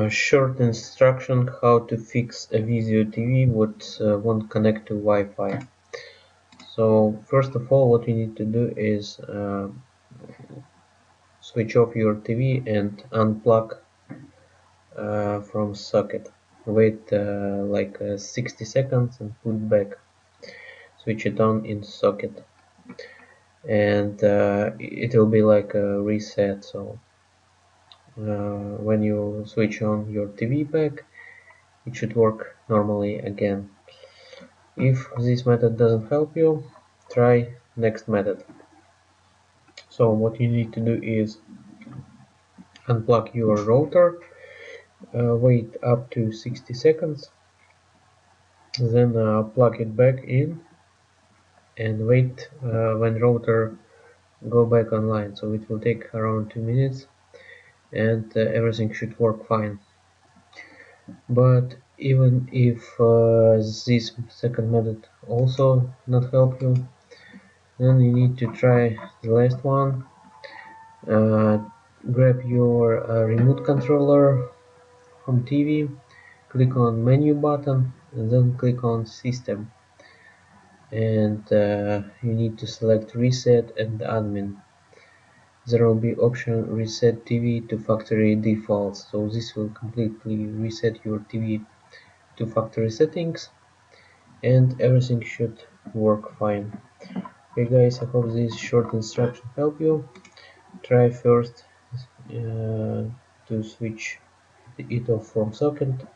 Short instruction how to fix a Vizio TV what won't connect to Wi-Fi. So first of all, what you need to do is switch off your TV and unplug from socket. Wait like 60 seconds and put back. Switch it on in socket, and it will be like a reset. So when you switch on your TV back, it should work normally again. If this method doesn't help you, try next method. So what you need to do is unplug your router, wait up to 60 seconds, then plug it back in and wait when router go back online. So it will take around 2 minutes, and everything should work fine. But even if this second method also not help you, then you need to try the last one. Grab your remote controller from TV, click on menu button, and then click on system, and you need to select reset and admin. There will be option reset TV to factory defaults, so this will completely reset your TV to factory settings, and everything should work fine. Okay guys, I hope this short instruction help you. Try first to switch it off from socket,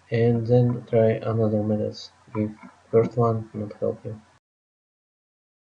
and then try another methods if first one not help you.